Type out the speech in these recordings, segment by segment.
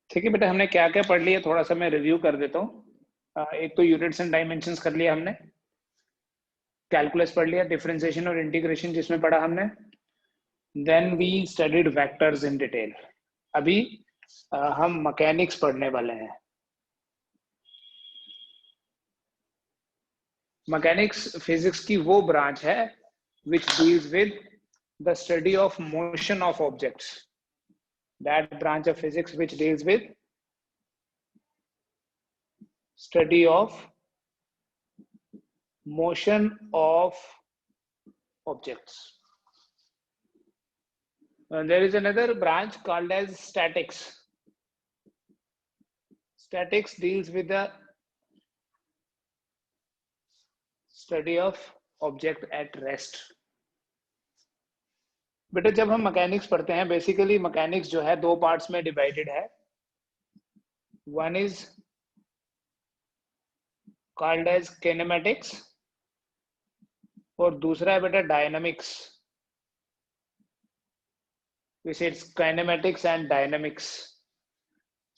ठीक है बेटा, हमने क्या क्या पढ़ लिया थोड़ा सा मैं रिव्यू कर देता हूँ। एक तो यूनिट्स एंड डायमेंशंस कर लिया हमने, कैलकुलस पढ़ लिया, डिफरेंशिएशन और इंटीग्रेशन जिसमें पढ़ा हमने, then we studied vectors in detail. अभी हम मैकेनिक्स पढ़ने वाले हैं। मैकेनिक्स फिजिक्स की वो ब्रांच है which deals with the study of motion of objects. That branch of physics which deals with study of motion of objects. There is another branch called as statics. Statics deals with the study of object at rest. बेटा जब हम mechanics पढ़ते हैं, basically mechanics जो है दो parts में divided है। One is called as kinematics और दूसरा है बेटा dynamics, which is kinematics and dynamics.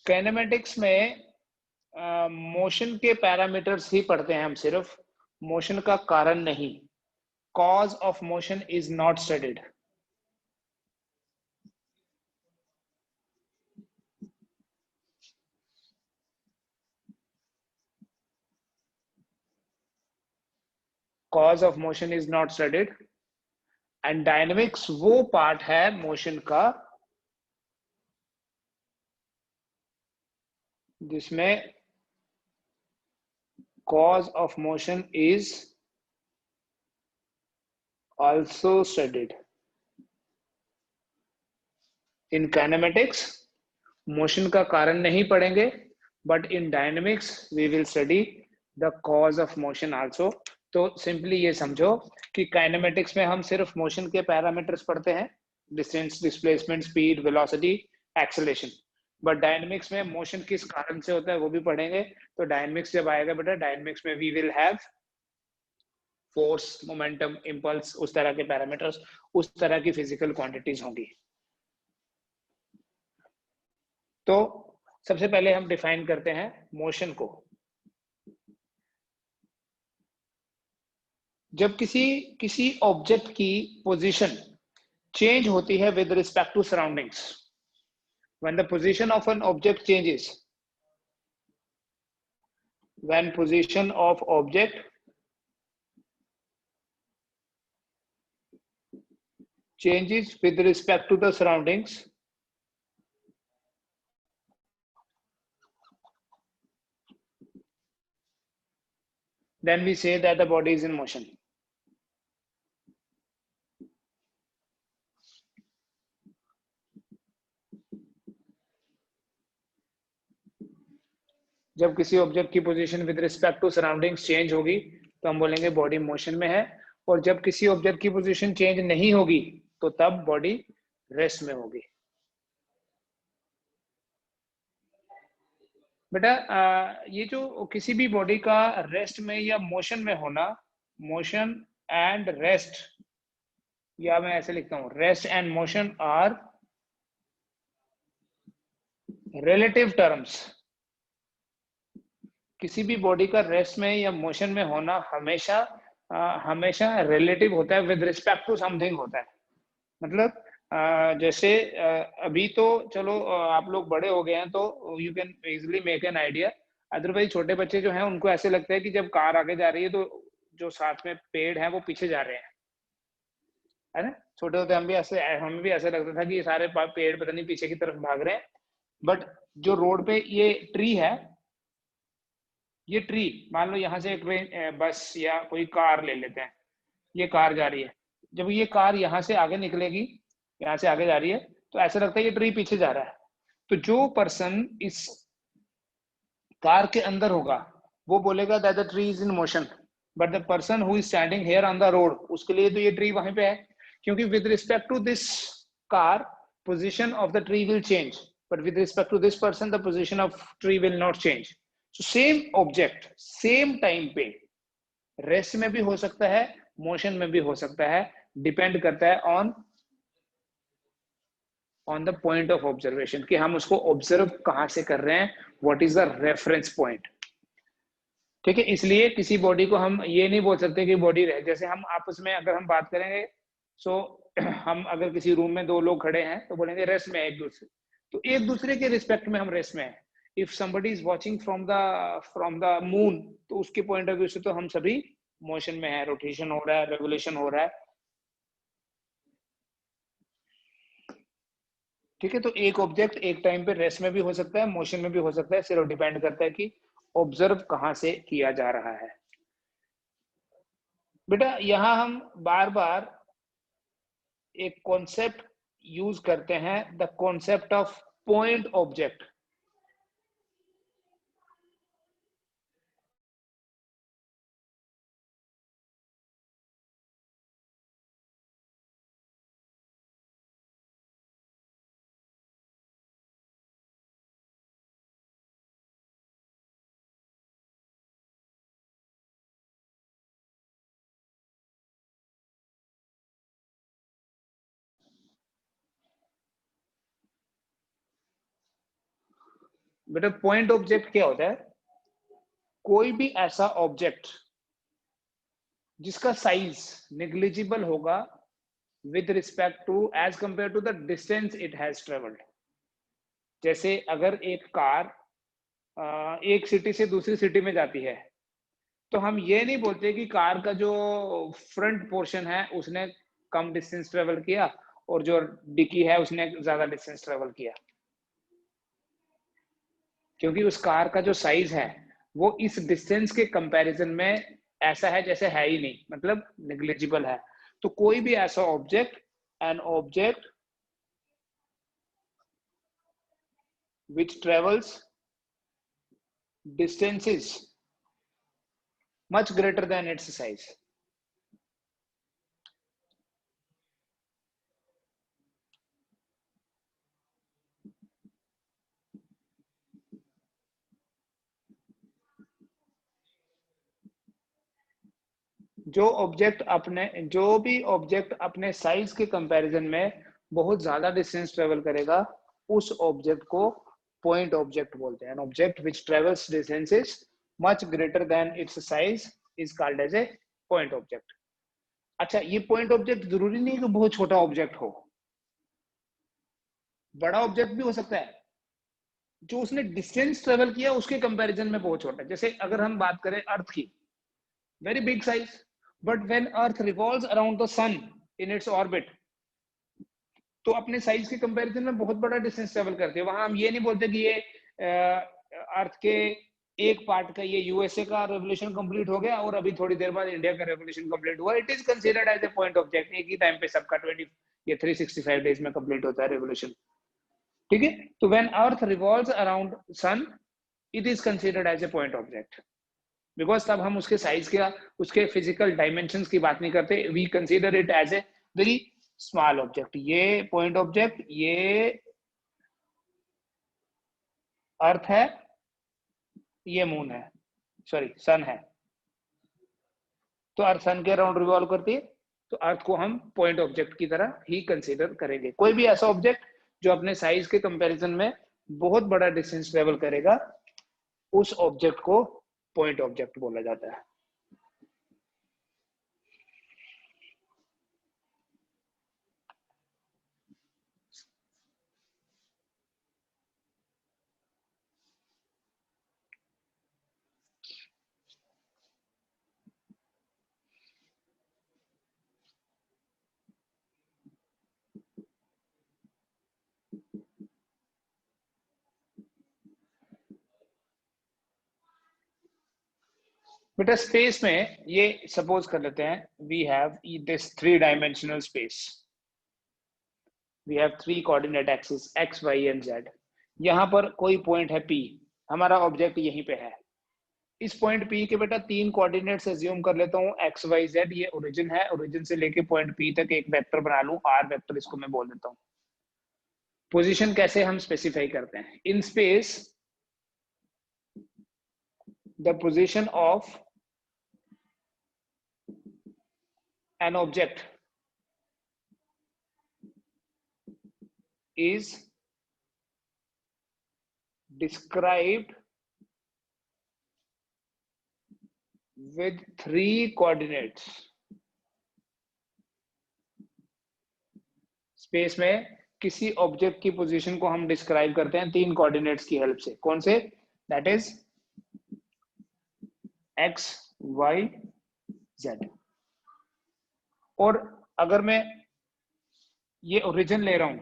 Kinematics में मोशन के पैरामीटर्स ही पढ़ते हैं हम, सिर्फ मोशन का कारण नहीं। Cause of motion is not studied. Cause of motion is not studied. And dynamics वो पार्ट है मोशन का जिसमें cause of motion is also studied. In kinematics motion का कारण नहीं पढ़ेंगे, but in dynamics we will study the cause of motion also. तो simply ये समझो कि काइनेमेटिक्स में हम सिर्फ मोशन के पैरामीटर्स पढ़ते हैं, distance, displacement, speed, velocity, acceleration. But dynamics में मोशन किस कारण से होता है वो भी पढ़ेंगे। तो डायनेमिक्स जब आएगा बेटा, डायनेमिक्स में we will have force, momentum, impulse, उस तरह के पैरामीटर्स, उस तरह की फिजिकल क्वांटिटीज होंगी। तो सबसे पहले हम डिफाइन करते हैं मोशन को। जब किसी ऑब्जेक्ट की पोजीशन चेंज होती है with respect to surroundings, when the position of an object changes, when position of object changes with respect to the surroundings, then we say that the body is in motion. जब किसी object की position with respect to surroundings change होगी तो हम बोलेंगे body motion में है, और जब किसी ऑब्जेक्ट की पोजीशन चेंज नहीं होगी तो तब बॉडी रेस्ट में होगी। बेटा ये जो किसी भी बॉडी का रेस्ट में या मोशन में होना, मोशन एंड रेस्ट, या मैं ऐसे लिखता हूं, rest and motion are relative terms. किसी भी बॉडी का रेस्ट में या मोशन में होना हमेशा रिलेटिव होता है, विद रिस्पेक्ट टू समथिंग होता है। मतलब जैसे अभी तो चलो आप लोग बड़े हो गए हैं तो you can easily make an idea. Otherwise छोटे बच्चे जो हैं उनको ऐसे लगता है कि जब कार आगे जा रही है तो जो साथ में पेड़ हैं वो पीछे जा रहे हैं, है ना। छोटे होते हमें भी ऐसे लगता था कि ये सारे पेड़ पता नहीं पीछे की तरफ भाग रहे हैं। बट जो रोड पे ये ट्री है, ये ट्री, मान लो यहाँ से एक बस या कोई कार ले लेते हैं, ये कार जा रही है। जब ये कार यहाँ से आगे निकलेगी, यहाँ से आगे जा रही है, तो ऐसा लगता है ये ट्री पीछे जा रहा है। तो जो पर्सन इस कार के अंदर होगा वो बोलेगा that the tree is in motion, but the person who is standing here on the road, उसके लिए तो ये ट्री वहीं पे है, क्योंकि with respect to this car position of the tree will change, but with respect to this person the position of tree will not change. So, same object same time पे rest में भी हो सकता है, मोशन में भी हो सकता है, डिपेंड करता है on the point of observation, कि हम उसको ऑब्जर्व कहाँ से कर रहे हैं, what is the reference point. ठीक है, इसलिए किसी बॉडी को हम ये नहीं बोल सकते कि बॉडी रहे, जैसे हम आपस में अगर हम बात करेंगे, सो हम अगर किसी रूम में दो लोग खड़े हैं तो बोलेंगे रेस्ट में, एक दूसरे, तो एक दूसरे के रिस्पेक्ट में हम रेस्ट में हैं। If somebody is watching from the moon, तो उसके पॉइंट ऑफ व्यू से तो हम सभी मोशन में है, रोटेशन हो रहा है, रेवोल्यूशन हो रहा है। ठीक है, तो एक ऑब्जेक्ट एक टाइम पे रेस्ट में भी हो सकता है, मोशन में भी हो सकता है, सिर्फ डिपेंड करता है कि ऑब्जर्व कहाँ से किया जा रहा है। बेटा यहाँ हम बार बार एक कॉन्सेप्ट यूज करते हैं, the concept of point object. बेटा पॉइंट ऑब्जेक्ट क्या होता है, कोई भी ऐसा ऑब्जेक्ट जिसका साइज नेग्लिजिबल होगा with respect to, as compare to the distance it has travelled. जैसे अगर एक कार एक सिटी से दूसरी सिटी में जाती है, तो हम ये नहीं बोलते कि कार का जो फ्रंट पोर्शन है उसने कम डिस्टेंस ट्रेवल किया और जो डिकी है उसने ज्यादा डिस्टेंस ट्रेवल किया, क्योंकि उस कार का जो साइज है वो इस डिस्टेंस के कंपैरिजन में ऐसा है जैसे है ही नहीं, मतलब नेग्लिजिबल है। तो कोई भी ऐसा object, N object which travels distances much greater than its size. जो भी ऑब्जेक्ट अपने साइज के कंपैरिजन में बहुत ज्यादा डिस्टेंस ट्रेवल करेगा, उस ऑब्जेक्ट को पॉइंट ऑब्जेक्ट बोलते हैं। An object which travels distances much greater than its size is called as a point object. अच्छा, ये पॉइंट ऑब्जेक्ट जरूरी नहीं कि बहुत छोटा ऑब्जेक्ट हो, बड़ा ऑब्जेक्ट भी हो सकता है जो उसने डिस्टेंस ट्रेवल किया उसके कंपैरिजन में बहुत छोटा है। जैसे अगर हम बात करें अर्थ की, very big size, but when earth revolves around the sun in its orbit, तो अपने साइज के कंपैरिजन में बहुत बड़ा डिस्टेंस ट्रेवल करते हैं। वहां हम ये नहीं बोलते कि ये अर्थ के एक पार्ट का, ये यूएसए का रेवोल्यूशन कंप्लीट हो गया और अभी थोड़ी देर बाद इंडिया का रेवोल्यूशन कंप्लीट हुआ, it is considered as a point object. एक ही टाइम पे सबका 20 ये 365 डेज में कंप्लीट होता है रेवोल्यूशन। ठीक है, तो when earth revolves around sun, it is considered as a point object, because तब हम उसके साइज का, उसके फिजिकल डायमेंशंस की बात नहीं करते, we consider it as a very small object. ये पॉइंट ऑब्जेक्ट, ये अर्थ है, ये मून है, सॉरी सन है, तो अर्थ सन के अराउंड रिवॉल्व करती है, तो अर्थ को हम पॉइंट ऑब्जेक्ट की तरह ही कंसीडर करेंगे। कोई भी ऐसा ऑब्जेक्ट जो अपने साइज के कंपैरिजन में बहुत बड़ा डिस्टेंस ट्रेवल करेगा, उस ऑब्जेक्ट को पॉइंट ऑब्जेक्ट बोला जाता है। बेटा स्पेस में ये सपोज कर लेते हैं, we have this 3 dimensional space, we have 3 coordinate axis x y and z. यहाँ पर कोई पॉइंट है पी, हमारा ऑब्जेक्ट यहीं पे है। इस पॉइंट पी के बेटा 3 कोऑर्डिनेट्स एज्यूम कर लेता हूँ, एक्स वाई जेड, ये ओरिजिन है, ओरिजिन से लेके पॉइंट पी तक एक वेक्टर बना लूं, आर वेक्टर इसको मैं बोल देता हूँ। पोजीशन कैसे हम स्पेसिफाई करते हैं in space, the position of an object is described with 3 coordinates. Space में किसी ऑब्जेक्ट की पोजीशन को हम डिस्क्राइब करते हैं 3 कोऑर्डिनेट्स की हेल्प से. कौन से? That is x, y, z. और अगर मैं ये ओरिजिन ले रहा हूं,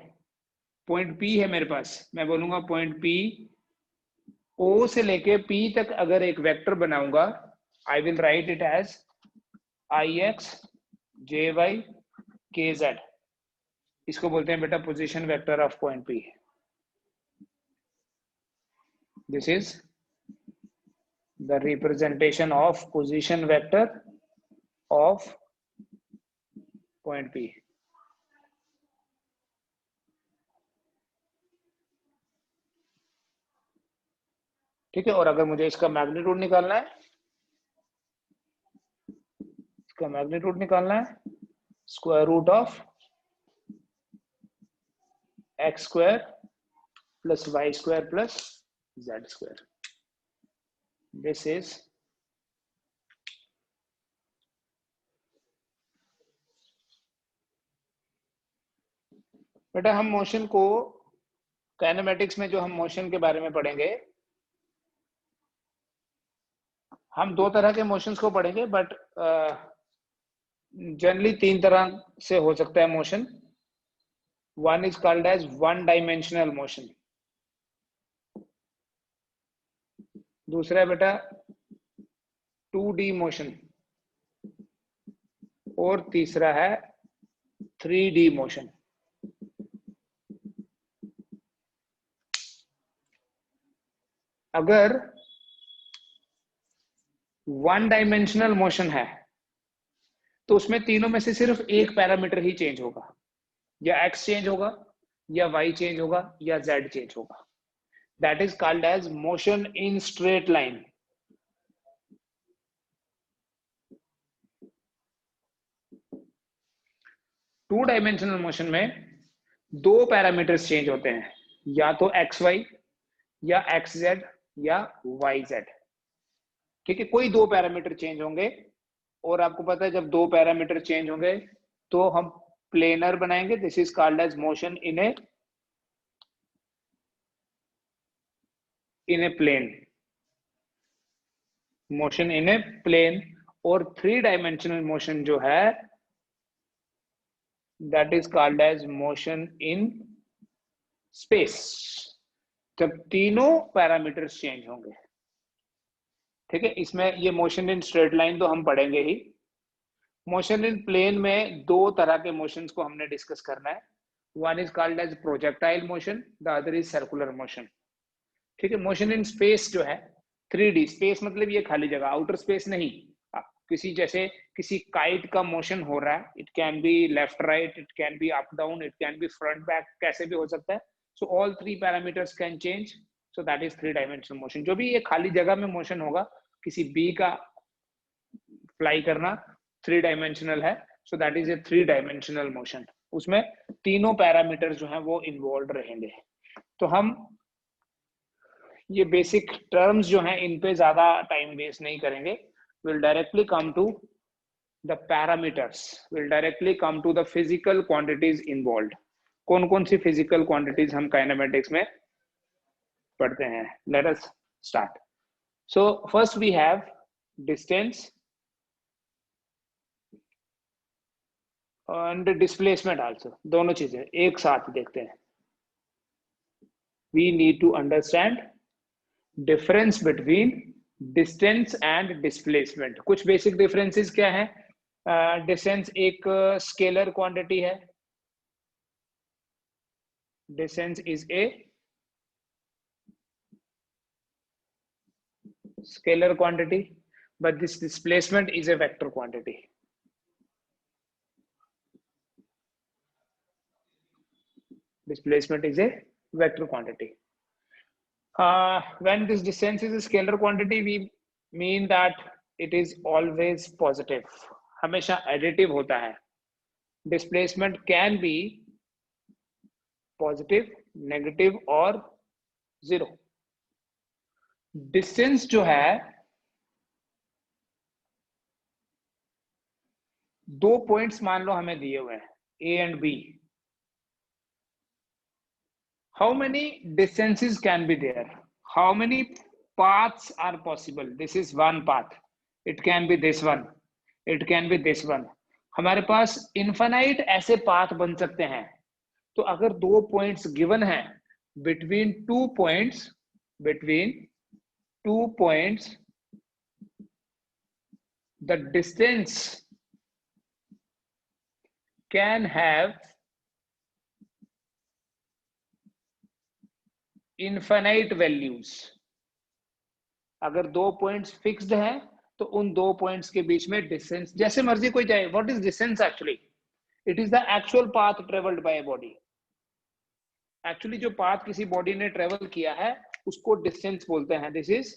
पॉइंट P है मेरे पास, मैं बोलूंगा पॉइंट P O से लेके P तक अगर एक वेक्टर बनाऊंगा, I will write it as ix, jy, kz. इसको बोलते हैं बेटा position vector of point P. This is the representation of position vector of point P. ठीक है. और अगर मुझे इसका मैग्नीट्यूड निकालना है, square root of x square plus y square plus z square. This is बेटा हम मोशन को काइनेमेटिक्स में जो हम मोशन के बारे में पढ़ेंगे, हम 2 तरह के मोशंस को पढ़ेंगे, बट जनरली 3 तरह से हो सकता है motion. One is called as one dimensional motion, दूसरा है बेटा 2D मोशन, और तीसरा है 3D मोशन. अगर वन डायमेंशनल मोशन है तो उसमें तीनों में से सिर्फ एक पैरामीटर ही चेंज होगा, या x चेंज होगा, या y चेंज होगा, या z चेंज होगा. That is called as motion in straight line. Two dimensional motion में 2 पैरामीटर्स चेंज होते हैं, या तो xy, या xz, या yz. ठीक है, कोई 2 पैरामीटर चेंज होंगे. और आपको पता है जब 2 पैरामीटर चेंज होंगे तो हम प्लेनर बनाएंगे. This is called as motion in a plane, motion in a plane. और 3 डायमेंशनल मोशन जो है that is called as motion in space, जब तीनों पैरामीटर्स चेंज होंगे. ठीक है, इसमें ये मोशन इन स्ट्रेट लाइन तो हम पढ़ेंगे ही. मोशन इन प्लेन में 2 तरह के मोशंस को हमने डिस्कस करना है. One is called as projectile motion, the other is circular motion. ठीक है, मोशन इन स्पेस जो है 3D. स्पेस मतलब ये खाली जगह, आउटर स्पेस नहीं. किसी काइट का मोशन हो रहा है, it can be left right, it can be up down, it can be front back, कैसे भी हो सकता है. So all 3 parameters can change. So that is 3 dimensional motion. जो भी ये खाली जगह में मोशन होगा, किसी बी का फ्लाई करना 3 डायमेंशनल है. So that is a 3 dimensional motion. उसमें तीनों पैरामीटर जो हैं वो इन्वॉल्व रहेंगे. तो हम ये बेसिक टर्म्स जो हैं इन पे ज्यादा टाइम वेस्ट नहीं करेंगे. Will directly come to the parameters, will directly come to the physical quantities involve. कौन कौन सी फिजिकल क्वांटिटीज हम काइनेमेटिक्स में पढ़ते हैं. Let us start. So first we have distance and displacement also. दोनों चीजें एक साथ देखते हैं. We need to understand difference between distance and displacement. कुछ बेसिक डिफरेंसेस क्या है. डिस्टेंस एक स्केलर क्वांटिटी है. Distance is a scalar quantity, but this displacement is a vector quantity. Displacement is a vector quantity. When this distance is a scalar quantity, we mean that it is always positive. हमेशा additive होता है. Displacement can be positive, negative और zero. Distance जो है, दो points मान लो हमें दिए हुए हैं A and B. How many distances can be there, how many paths are possible? This is one path, it can be this one, it can be this one। हमारे पास infinite ऐसे पाथ बन सकते हैं। तो अगर दो पॉइंट्स गिवन हैं, between two points the distance can have infinite values। अगर दो पॉइंट्स फिक्स्ड हैं तो उन दो पॉइंट्स के बीच में डिस्टेंस जैसे मर्जी कोई जाए। What is distance actually? It is the actual path travelled by a body. Actually जो पाथ किसी बॉडी ने ट्रेवल किया है उसको डिस्टेंस बोलते हैं। This is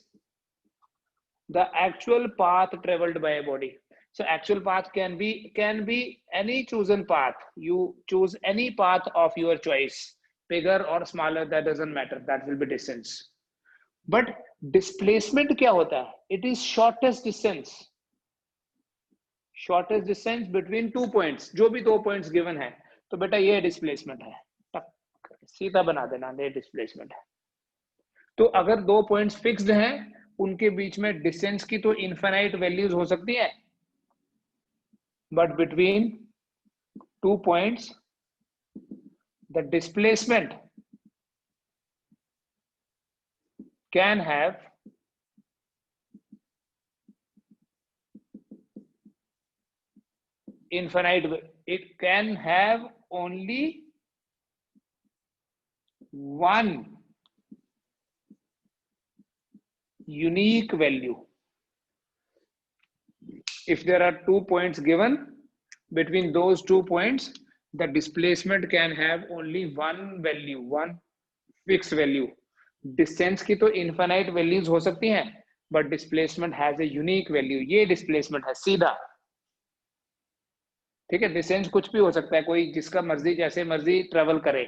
the actual path travelled by a body. So actual path can be any chosen path. You choose any path of your choice, bigger or smaller, that doesn't matter, that will be distance। But displacement क्या होता है? It is shortest distance between two points। जो भी दो points given है तो बेटा ये displacement है, सीधा बना देना, ये displacement है। तो अगर दो points fixed हैं उनके बीच में distance की तो infinite values हो सकती है, but between two points the displacement can have infinite, it can have only one unique value। If there are two points given, between those two points the displacement can have only one value, one fixed value। distance की तो infinite values हो सकती हैं but displacement has a unique value। ये displacement है सीधा, ठीक है। distance कुछ भी हो सकता है, कोई जिसका मर्जी जैसे मर्जी ट्रेवल करे,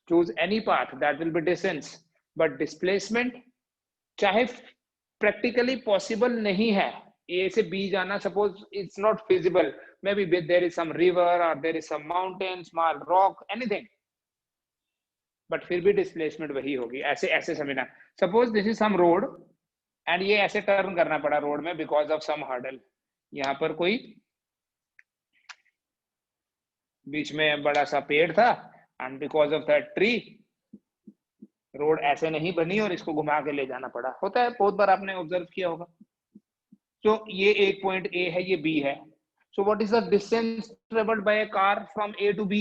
choose any path, that will be distance। but displacement चाहे प्रैक्टिकली पॉसिबल नहीं है ए से बी जाना, suppose it's not feasible, maybe there is some river और there is some mountain, small rock, anything, but फिर भी displacement वही होगी। ऐसे ऐसे समझना, suppose this is some road and ये ऐसे टर्न करना पड़ा रोड में बिकॉज ऑफ सम हर्डल। यहाँ पर कोई बीच में बड़ा सा पेड़ था and because of that tree road ऐसे नहीं बनी और इसको घुमा के ले जाना पड़ा। होता है, बहुत बार आपने ऑब्जर्व किया होगा। तो ये एक पॉइंट ए है, ये बी है। So what is the distance travelled by a car from A to B?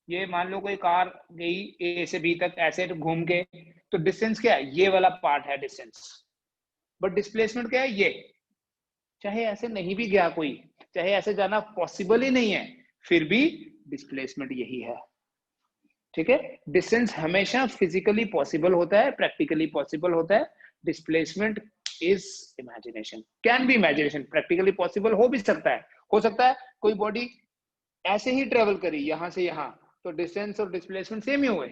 ये मान लो कोई कार गई ए से बी तक ऐसे घूम के, तो डिस्टेंस क्या है? ये वाला पार्ट है डिस्टेंस। बट डिस्प्लेसमेंट क्या है? ये चाहे ऐसे नहीं भी गया कोई, चाहे ऐसे जाना पॉसिबल ही नहीं है, फिर भी डिस्प्लेसमेंट यही है, ठीक है। डिस्टेंस हमेशा फिजिकली पॉसिबल होता है, प्रैक्टिकली पॉसिबल होता है। Displacement is imagination, can be imagination. Practically possible हो भी सकता है, कोई बॉडी ऐसे ही ट्रेवल करी यहां से यहां, तो डिस्टेंस और डिस्प्लेसमेंट सेम ही हुए,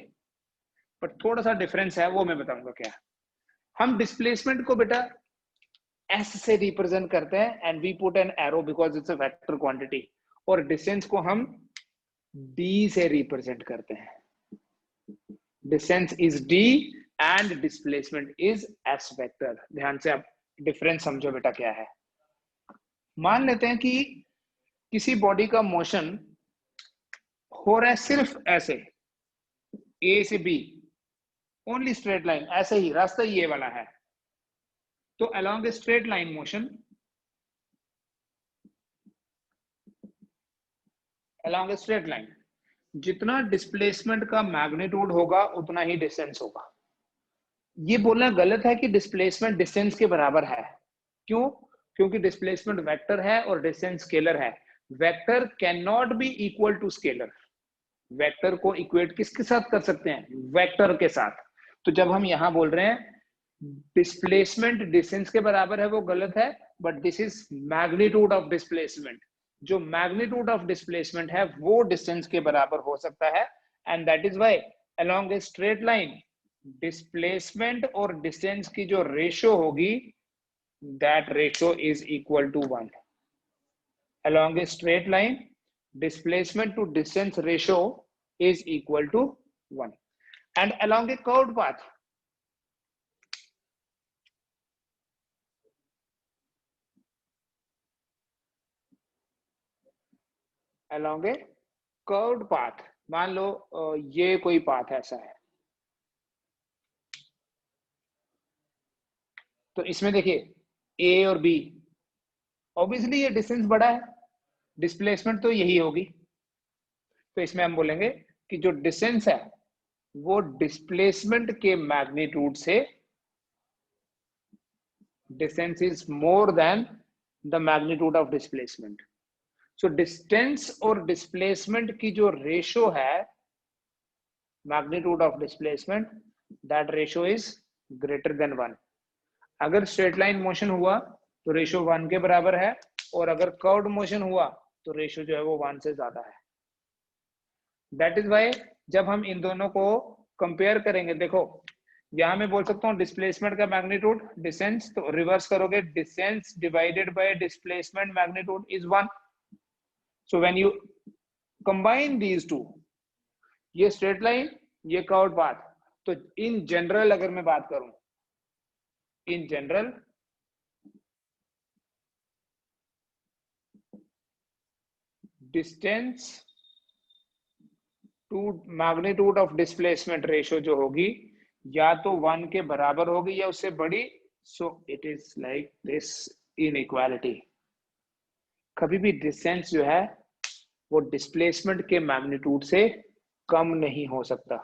बट थोड़ा सा डिफरेंस है, वो मैं बताऊंगा क्या। हम डिस्प्लेसमेंट को बेटा एस से रिप्रेजेंट करते हैं and we put an arrow because it's a vector quantity, और डिस्टेंस को हम डी से रिप्रेजेंट करते हैं। Distance is D and displacement is S vector. ध्यान से आप डिफरेंस समझो बेटा क्या है। मान लेते हैं कि किसी बॉडी का मोशन हो रहा है सिर्फ ऐसे ए से बी, ओनली स्ट्रेट लाइन, ऐसे ही रास्ता ये वाला है। तो along a straight line motion, along a straight line, जितना डिस्प्लेसमेंट का मैग्नीट्यूड होगा उतना ही डिस्टेंस होगा। ये बोलना गलत है कि डिस्प्लेसमेंट डिस्टेंस के बराबर है। क्यों? क्योंकि डिस्प्लेसमेंट वेक्टर है और डिस्टेंस स्केलर है। Vector can not be equal to scalar. Vector को इक्वेट किसके साथ कर सकते हैं? वेक्टर के साथ। तो जब हम यहां बोल रहे हैं डिस्प्लेसमेंट डिस्टेंस के बराबर है, वो गलत है, but this is magnitude of displacement. जो मैग्नीट्यूड ऑफ डिस्प्लेसमेंट है वो डिस्टेंस के बराबर हो सकता है, and that is why along a straight line displacement और डिस्टेंस की जो रेशियो होगी that ratio is equal to 1. Along a straight line displacement to distance ratio is equal to 1. And along a curved path along a curved path, मान लो ये कोई path ऐसा है, तो इसमें देखिए ए और बी, ऑब्वियसली ये डिस्टेंस बड़ा है, डिस्प्लेसमेंट तो यही होगी, तो इसमें हम बोलेंगे कि जो डिस्टेंस है वो डिस्प्लेसमेंट के मैग्नीट्यूड से distance is more than the magnitude of displacement. So distance और डिस्प्लेसमेंट की जो रेशियो है magnitude of displacement, that ratio is greater than 1. अगर स्ट्रेट लाइन मोशन हुआ तो रेशियो 1 के बराबर है, और अगर कर्व्ड मोशन हुआ तो रेशियो जो है वो 1 से ज्यादा है. दैट इज वाई जब हम इन दोनों को कंपेयर करेंगे, देखो यहां मैं बोल सकता हूँ डिस्प्लेसमेंट का मैग्नीट्यूड डिस्टेंस, तो रिवर्स करोगे distance divided by displacement magnitude is 1. So when you combine these two, ये स्ट्रेट लाइन ये कर्व्ड पाथ, तो इन जनरल अगर मैं बात करूं, in general distance to magnitude of displacement ratio जो होगी या तो 1 के बराबर होगी या उससे बड़ी. So it is like this inequality. कभी भी डिस्टेंस जो है वो डिस्प्लेसमेंट के मैग्नीट्यूड से कम नहीं हो सकता.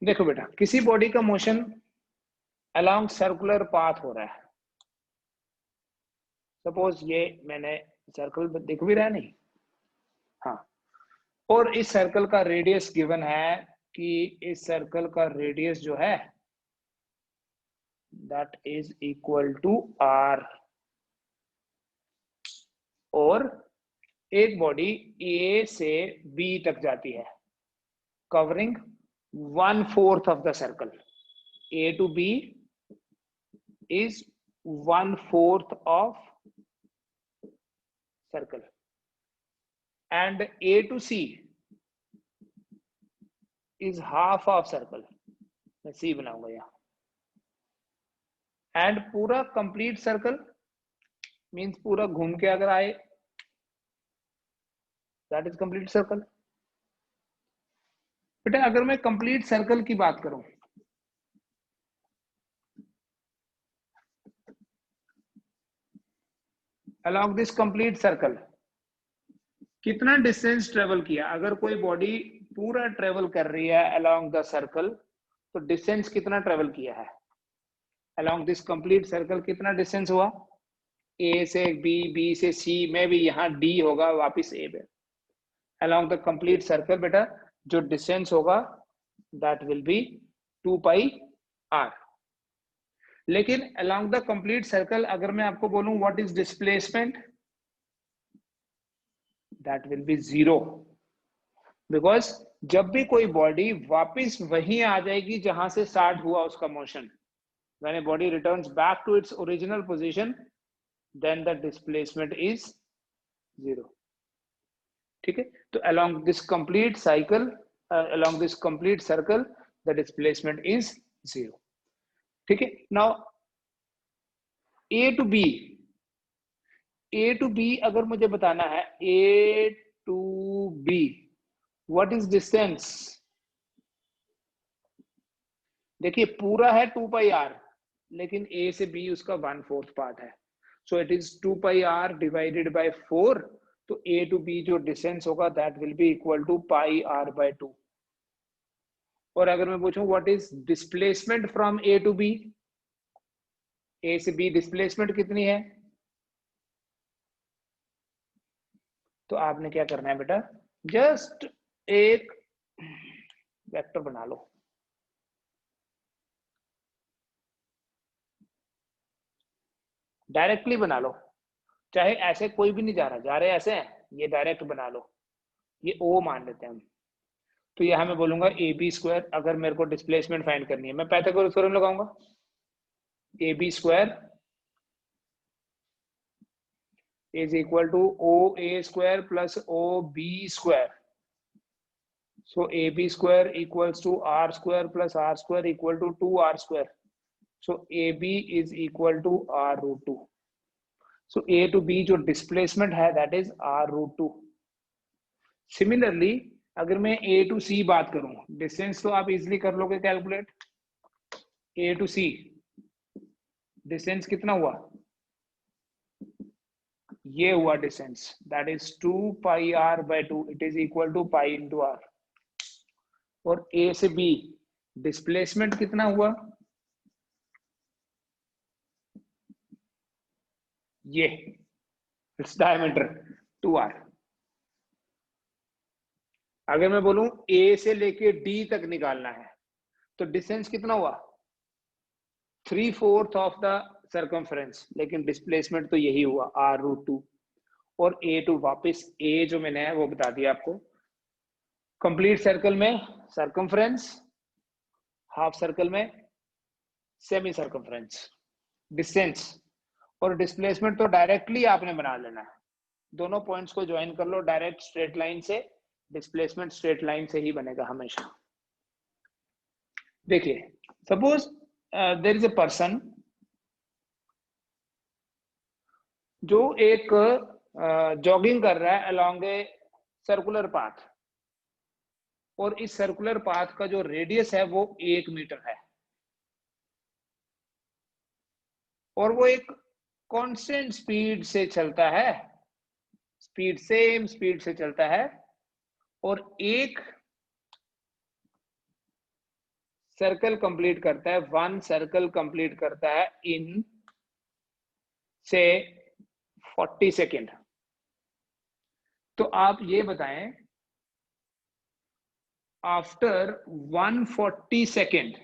देखो बेटा, किसी बॉडी का मोशन अलोंग सर्कुलर पाथ हो रहा है, सपोज ये मैंने सर्कल दिख भी रहा है नहीं, हाँ, और इस सर्कल का रेडियस गिवन है कि इस सर्कल का रेडियस जो है that is equal to r, और एक बॉडी A से B तक जाती है covering 1/4 of the circle. A to B is 1/4 of circle, and A to C is half of circle. मैं C बनाऊंगा यहाँ, and पूरा complete circle means पूरा घूम के अगर आए that is complete circle. बेटा अगर मैं कंप्लीट सर्कल की बात करूं, along this complete circle कितना डिस्टेंस ट्रेवल किया, अगर कोई बॉडी पूरा ट्रेवल कर रही है along the circle, तो डिस्टेंस कितना ट्रेवल किया है along this complete circle, कितना डिस्टेंस हुआ, A से B, B से C में भी यहाँ D होगा वापिस A पे. along the complete circle बेटा जो डिस्टेंस होगा that will be 2 pi r. लेकिन along the complete circle अगर मैं आपको बोलूं what is displacement, that will be 0, because जब भी कोई बॉडी वापिस वहीं आ जाएगी जहां से स्टार्ट हुआ उसका motion, when a body returns back to its original position then the displacement is 0. ठीक है, तो along this complete cycle, along this complete circle the displacement is 0. ठीक है, now A to B, A to B अगर मुझे बताना है A to B what is distance, देखिए पूरा है 2 pi r, लेकिन A से B उसका 1/4 पार्ट है, so it is 2 pi r divided by 4, तो A to B जो डिस्टेंस होगा that will be equal to pi r by 2. और अगर मैं पूछूं what is displacement from A to B, A से B डिस्प्लेसमेंट कितनी है, तो आपने क्या करना है बेटा, जस्ट एक वेक्टर बना लो, डायरेक्टली बना लो, चाहे ऐसे कोई भी नहीं जा रहा, जा रहे ऐसे हैं, ये डायरेक्ट बना लो, ये ओ मान लेते हैं हम। तो यहां मैं बोलूंगा ए बी स्क्वायर, अगर मेरे को डिस्प्लेसमेंट फाइंड करनी है मैं पाइथागोरस थ्योरम लगाऊंगा, A B square is equal to OA square plus OB square. So AB square equals to R square plus R square equal to 2R square. So AB is equal to R root 2. So A to B जो displacement है that is R root 2. Similarly अगर मैं A to C बात करूं, distance तो आप easily कर लोगे calculate, A to C distance कितना हुआ, ये हुआ distance, that is 2 pi r by 2, it is equal to pi into r. और ए से बी डिस्प्लेसमेंट कितना हुआ, ये इट्स डायमीटर 2r। अगर मैं बोलूं ए से लेके डी तक निकालना है तो डिस्टेंस कितना हुआ, 3/4 ऑफ द सर्कमफ्रेंस, लेकिन डिस्प्लेसमेंट तो यही हुआ r रूट 2। और ए टू वापस ए जो मैंने है वो बता दिया आपको, कंप्लीट सर्कल में सर्कमफ्रेंस, हाफ सर्कल में सेमी सर्कमफ्रेंस, डिस्टेंस और डिस्प्लेसमेंट तो डायरेक्टली आपने बना लेना है, दोनों पॉइंट्स को ज्वाइन कर लो डायरेक्ट स्ट्रेट लाइन से, डिस्प्लेसमेंट स्ट्रेट लाइन से ही बनेगा हमेशा। देखिए suppose there is a person जो एक जॉगिंग कर रहा है अलोंग ए सर्कुलर पाथ, और इस सर्कुलर पाथ का जो रेडियस है वो 1 मीटर है, और वो एक कांस्टेंट स्पीड से चलता है, स्पीड सेम स्पीड से चलता है, और एक सर्कल कंप्लीट करता है, 1 सर्कल कंप्लीट करता है इन से 40 सेकेंड। तो आप ये बताएं आफ्टर 140 सेकेंड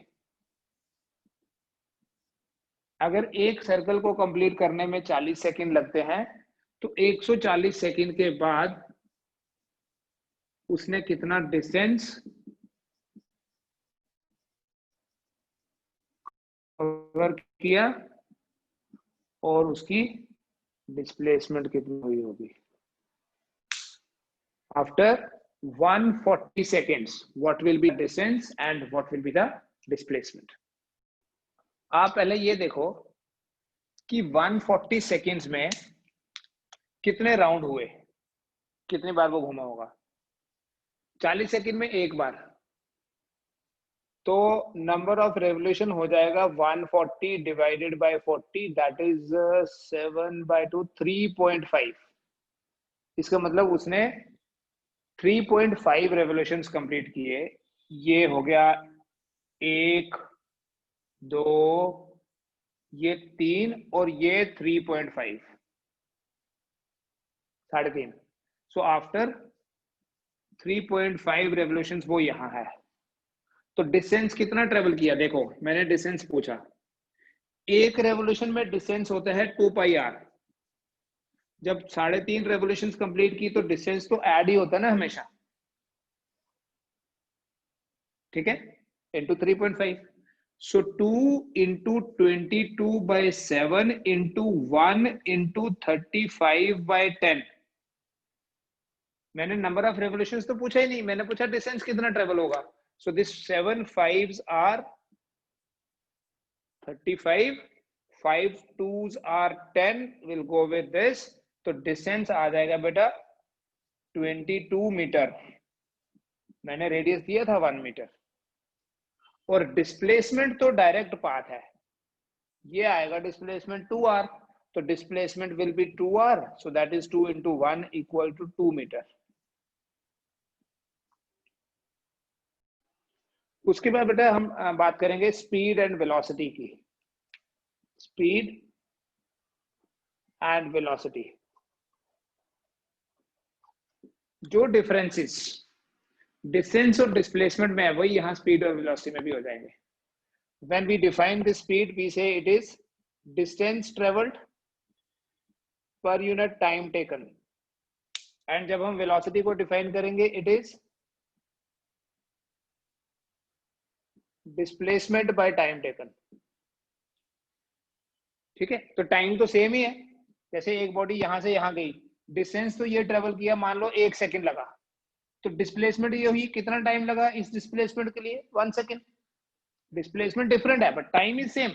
अगर एक सर्कल को कंप्लीट करने में 40 सेकेंड लगते हैं तो 140 सेकेंड के बाद उसने कितना डिस्टेंस कवर किया और उसकी डिस्प्लेसमेंट कितनी हुई होगी। After 140 seconds what will be distance and what will be the displacement। आप पहले ये देखो कि 140 seconds में कितने राउंड हुए, कितनी बार वो घूमा होगा, 40 सेकेंड में एक बार, तो नंबर ऑफ रेवोल्यूशन हो जाएगा 140 डिवाइडेड बाय 40, दैट इज 7/2, 3.5। इसका मतलब उसने 3.5 रेवोल्यूशंस कंप्लीट किए। ये हो गया 1 2 ये 3 और ये 3.5, 3.5। सो आफ्टर 3.5 रेवोल्यूशंस वो यहां है। तो डिस्टेंस कितना ट्रेवल किया, देखो मैंने डिस्टेंस पूछा, एक रेवोल्यूशन में डिस्टेंस होता है 2 पाई आर। जब 3.5 रेवोल्यूशंस कंप्लीट की तो डिस्टेंस तो ऐड ही होता है ना हमेशा, ठीक है, इंटू 3.5। सो 2 इंटू 22/7 इंटू 1 इंटू 35/10। मैंने नंबर ऑफ रेवोल्यूशंस तो पूछा ही नहीं, मैंने पूछा डिस्टेंस कितना ट्रेवल होगा। So this 7 5s are 35, 5 2s are 10, will go with this, तो डिस्टेंस आ जाएगा बेटा 22 मीटर। मैंने रेडियस दिया था 1 मीटर, और डिस्प्लेसमेंट तो डायरेक्ट पाथ है, ये आएगा डिस्प्लेसमेंट 2r, तो displacement will be 2r, so that is 2 into 1 equal to 2 metre. उसके बाद बेटा हम बात करेंगे स्पीड एंड वेलोसिटी की। स्पीड एंड वेलोसिटी, जो डिफरेंसेस डिस्टेंस और डिस्प्लेसमेंट में है वही यहाँ स्पीड और वेलोसिटी में भी हो जाएंगे. When we define the speed, we say it is distance traveled per unit time taken. And जब हम velocity को define करेंगे, it is displacement by time taken. ठीक है, तो टाइम तो सेम ही है. जैसे एक बॉडी यहां से यहां गई, डिस्टेंस तो ये ट्रेवल किया, मान लो 1 सेकंड लगा, तो डिस्प्लेसमेंट ये हुई, कितना टाइम लगा इस डिस्प्लेसमेंट के लिए? 1 सेकंड. डिस्प्लेसमेंट डिफरेंट है but time is same.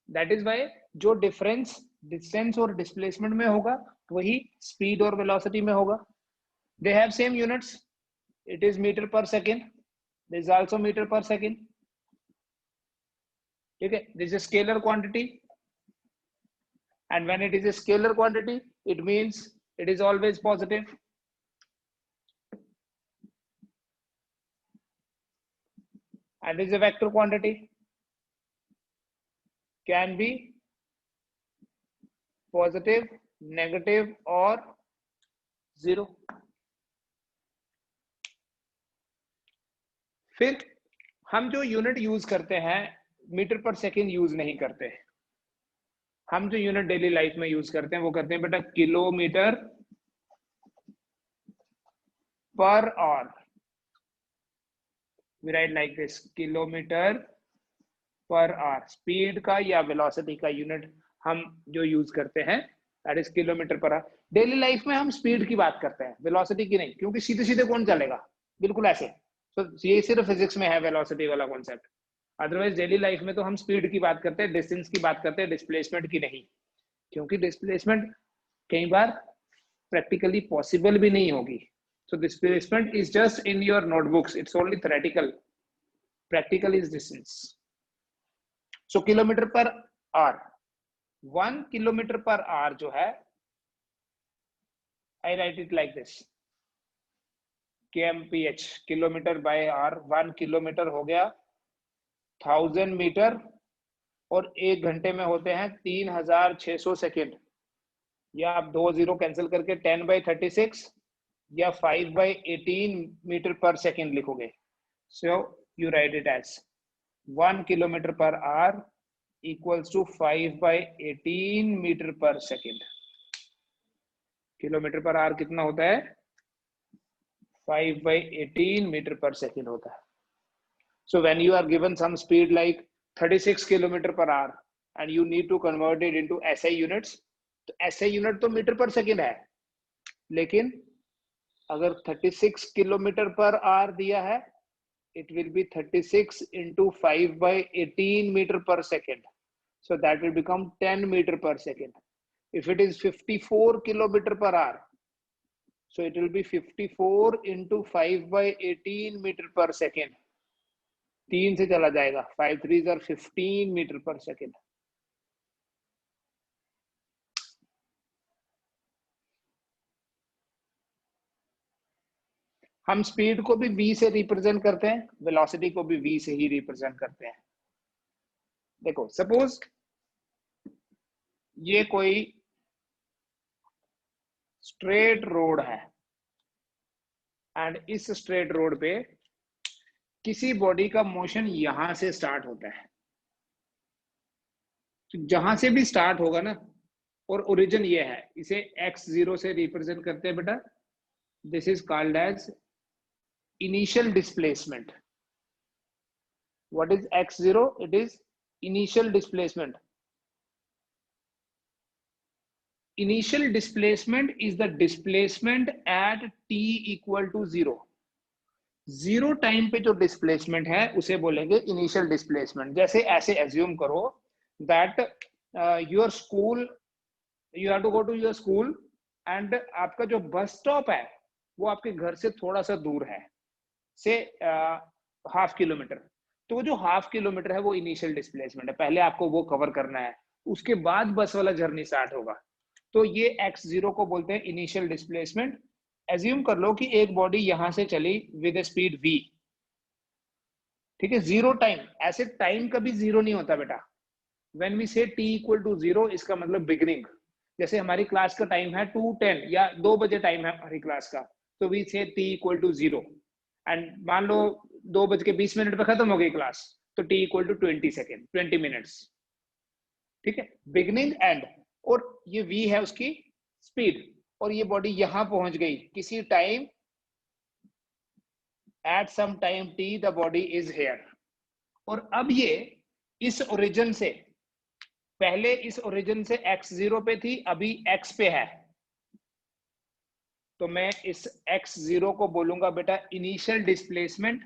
That is why जो डिफरेंस डिस्टेंस और डिस्प्लेसमेंट में होगा वही स्पीड और वेलोसिटी में होगा. They have same units. It is metre per second. This is also metre per second. ठीक है, दिस इज scalar quantity. And when it is a scalar quantity, it means it is always positive. And this is a vector quantity. Can be positive, negative or zero. फिर हम जो unit use करते हैं metre per second use नहीं करते. हम जो unit daily life में यूज करते हैं वो करते हैं बेटा kilometre per hour. We write like this, kilometre per hour. Speed का या वेलोसिटी का यूनिट हम जो यूज करते हैं that is kilometre per our. Daily life में हम स्पीड की बात करते हैं, वेलोसिटी की नहीं, क्योंकि सीधे सीधे कौन चलेगा, बिल्कुल ऐसे. तो ये सिर्फ फिजिक्स में है वेलोसिटी वाला कॉन्सेप्ट. अदरवाइज डेली लाइफ में तो हम स्पीड की बात करते हैं, डिस्टेंस की बात करते हैं, डिस्प्लेसमेंट की नहीं. क्योंकि डिस्प्लेसमेंट कई बार प्रैक्टिकली पॉसिबल भी नहीं होगी. So displacement is just in your notebooks, it's only theoretical. Practical is distance. So kilometre per hour, 1 kilometre per hour जो है, I write it like this, kmph, kilometre by hour. 1 kilometre हो गया 1000 metre और 1 घंटे में होते हैं 3600 second. या आप 2 0 कैंसिल करके 10/36 या 5/18 मीटर पर सेकेंड लिखोगे. So you write it as 1 kilometre per hour equals to 5/18 metre per second. Kilometre per hour कितना होता है? 5/18 मीटर पर सेकेंड होता है. So when you are given some speed like 36 kilometre per our and you need to convert it into SI units, तो SI unit तो metre per second है, लेकिन अगर 36 किलोमीटर पर आवर दिया है, it will be 36 into 5/18 metre per second. So that will become 10 metre per second. If it is 54 kilometre per hour, so it will be 54 into 5/18 metre per second. 3 से चला जाएगा, 5 3s are 15 metre per second. हम speed को भी v से represent करते हैं, velocity को भी v से ही रिप्रेजेंट करते हैं. देखो सपोज ये कोई स्ट्रेट रोड है एंड इस स्ट्रेट रोड पे किसी बॉडी का मोशन यहां से स्टार्ट होता है. तो जहां से भी स्टार्ट होगा ना, और ओरिजिन ये है, इसे x0 से रिप्रेजेंट करते हैं बेटा. This is called as initial displacement. What is x0? It is initial displacement. Initial displacement is the displacement at t equal to 0. 0 time पे जो डिस्प्लेसमेंट है उसे बोलेंगे इनिशियल डिस्प्लेसमेंट. जैसे ऐसे एज्यूम करो that your school, you have to go to your school and आपका जो बस स्टॉप है वो आपके घर से थोड़ा सा दूर है, से 1/2 किलोमीटर. तो जो 1/2 किलोमीटर है वो इनिशियल डिस्प्लेसमेंट है. पहले आपको वो कवर करना है, उसके बाद बस वाला जर्नी स्टार्ट होगा. तो ये x0 को बोलते हैं इनिशियल डिस्प्लेसमेंट. एज्यूम कर लो कि एक बॉडी यहां से चली विद स्पीड v. ठीक है, 0 टाइम. ऐसे टाइम कभी 0 नहीं होता बेटा. व्हेन वी से t इक्वल टू 0, इसका मतलब बिगिनिंग. जैसे हमारी क्लास का टाइम है 2:10 या 2 बजे टाइम है हमारी क्लास का, तो वी से t इक्वल टू 0 एंड मान लो 2:20 पे खत्म हो गई क्लास, तो t इक्वल टू 20 मिनट्स। ठीक है, बिगनिंग एंड, और ये v है उसकी स्पीड, और ये बॉडी यहां पहुंच गई किसी time, at some time t the body is here. और अब ये इस ओरिजिन से, पहले इस ओरिजिन से x0 पे थी, अभी x पे है, तो मैं इस x0 को बोलूंगा बेटा इनिशियल डिस्प्लेसमेंट,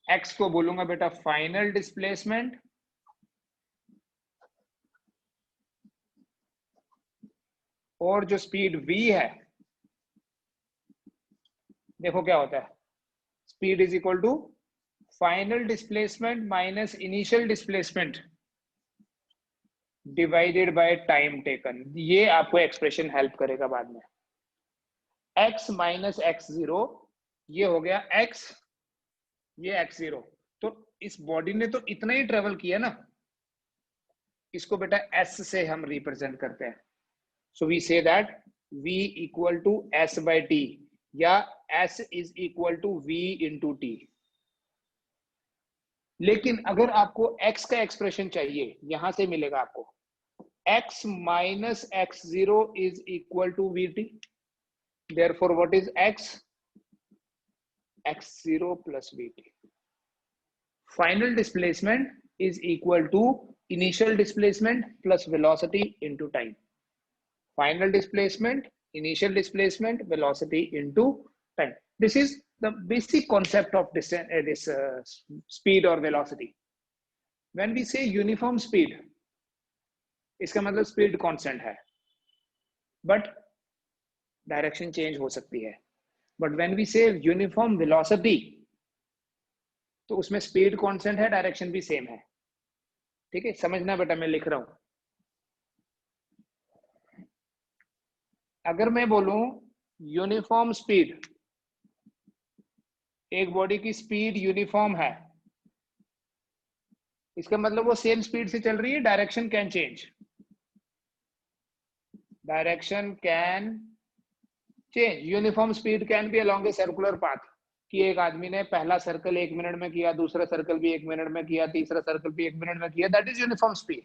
x को बोलूंगा बेटा फाइनल डिस्प्लेसमेंट, और जो स्पीड v है, देखो क्या होता है, speed is equal to final displacement minus initial displacement divided by time taken. ये आपको एक्सप्रेशन हेल्प करेगा बाद में। x माइनस x0, ये हो गया x, ये x0, तो इस बॉडी ने तो इतना ही ट्रेवल किया ना, इसको बेटा s से हम रिप्रेजेंट करते हैं। So we say that v equal to s by t, या s is equal to v into t। लेकिन अगर आपको x का एक्सप्रेशन चाहिए, यहां से मिलेगा आपको x minus x0 is equal to vt, therefore what is x, x0 plus vt। Final displacement is equal to initial displacement plus velocity into time. Final displacement, initial displacement, velocity into time. This is the basic concept of this speed or velocity. When we say uniform speed, इसका मतलब speed constant है, but direction change हो सकती है। But when we say uniform velocity, तो उसमें speed constant है, direction भी सेम है। ठीक है, समझना बेटा, मैं लिख रहा हूं। अगर मैं बोलूं यूनिफॉर्म स्पीड, एक बॉडी की स्पीड यूनिफॉर्म है, इसका मतलब वो सेम स्पीड से चल रही है, direction can change, direction can change. Uniform speed can be along a circular path, कि एक आदमी ने पहला सर्कल 1 मिनट में किया, दूसरा सर्कल भी 1 मिनट में किया, तीसरा सर्कल भी 1 मिनट में किया, that is uniform speed.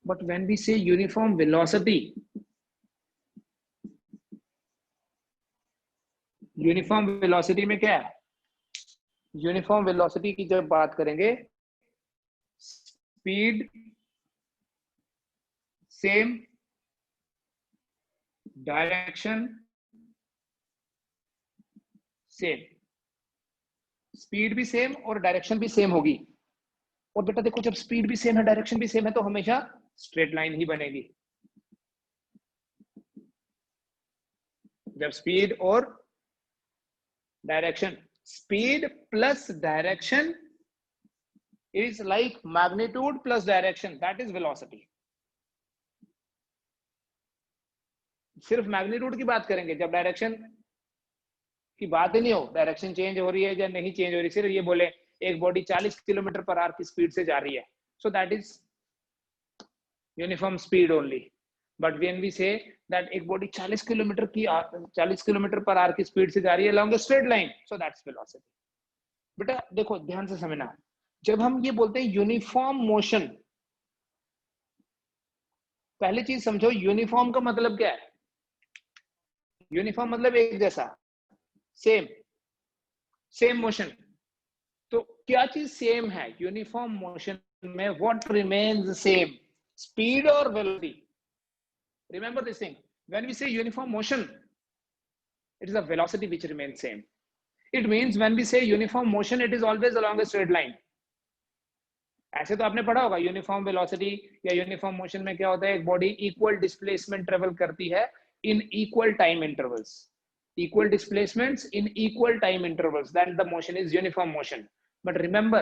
But when we say uniform velocity, uniform velocity में क्या है, यूनिफॉर्म वेलोसिटी की जब बात करेंगे, speed same, direction same, speed भी सेम और डायरेक्शन भी सेम होगी। और बेटा देखो, जब स्पीड भी सेम है, डायरेक्शन भी सेम है, तो हमेशा स्ट्रेट लाइन ही बनेगी। जब स्पीड और direction, speed plus direction is like magnitude plus direction, that is velocity। सिर्फ मैग्नीट्यूड की बात करेंगे, जब डायरेक्शन की बात ही नहीं हो, डायरेक्शन चेंज हो रही है या नहीं चेंज हो रही, सिर्फ ये बोले एक बॉडी 40 किलोमीटर पर आवर की स्पीड से जा रही है, so that is uniform speed only. But when we say that एक बॉडी 40 किलोमीटर पर आवर की स्पीड से जा रही है along a straight line, so that's velocity। बेटा देखो ध्यान से समझना, जब हम ये बोलते हैं यूनिफॉर्म मोशन, पहली चीज समझो यूनिफॉर्म का मतलब क्या है। यूनिफॉर्म मतलब एक जैसा, सेम, सेम मोशन। तो क्या चीज सेम है यूनिफॉर्म मोशन में, व्हाट रिमेन्स सेम, स्पीड और velocity. Remember this thing, when we say uniform motion, it is a velocity which remains same। it means when we say uniform motion, it is always along a straight line। ऐसे तो आपने पढ़ा होगा uniform velocity या uniform motion में क्या होता है, एक बॉडी इक्वल डिस्प्लेसमेंट ट्रेवल करती है in equal time intervals, equal displacements in equal time intervals, then the motion is uniform motion। but remember,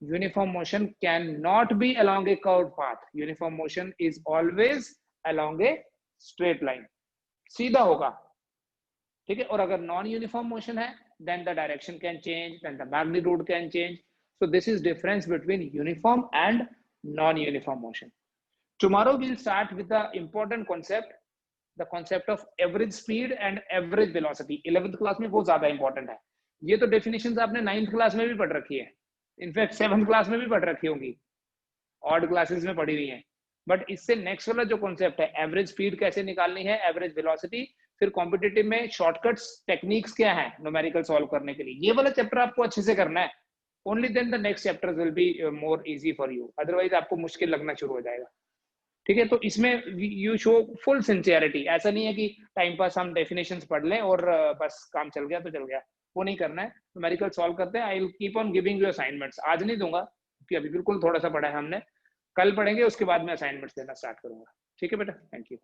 uniform motion cannot be along a curved path, uniform motion is always along a straight line, सीधा होगा। ठीक है, और अगर non uniform motion है, then the direction can change, then the magnitude can change। so this is difference between uniform and non-uniform motion. Tomorrow we'll start with the important concept, the concept of average speed and average velocity. 11th class में बहुत ज्यादा important है। ये तो definitions आपने 9th class में भी पढ़ रखी है, इनफैक्ट 7th क्लास में भी पढ़ रखी होंगी, ऑड क्लासेस में पढ़ी हुई है। बट इससे नेक्स्ट वाला जो कॉन्सेप्ट है, एवरेज स्पीड कैसे निकालनी है, एवरेज वेलोसिटी, फिर कॉम्पिटिटिव में शॉर्टकट्स टेक्निक्स क्या है न्यूमेरिकल सॉल्व करने के लिए, ये वाला चैप्टर आपको अच्छे से करना है। Only then the next chapters will be more easy for you, otherwise आपको मुश्किल लगना शुरू हो जाएगा। ठीक है, तो इसमें यू शो फुल सिंसियरिटी। ऐसा नहीं है कि टाइम पास हम डेफिनेशंस पढ़ लें और बस काम चल गया तो चल गया, वो नहीं करना है। न्यूमेरिकल सॉल्व करते हैं। I will keep on giving you assignments. आज नहीं दूंगा क्योंकि अभी बिल्कुल थोड़ा सा पढ़ा है हमने, कल पढ़ेंगे, उसके बाद में असाइनमेंट्स देना स्टार्ट करूंगा। ठीक है बेटा, थैंक यू।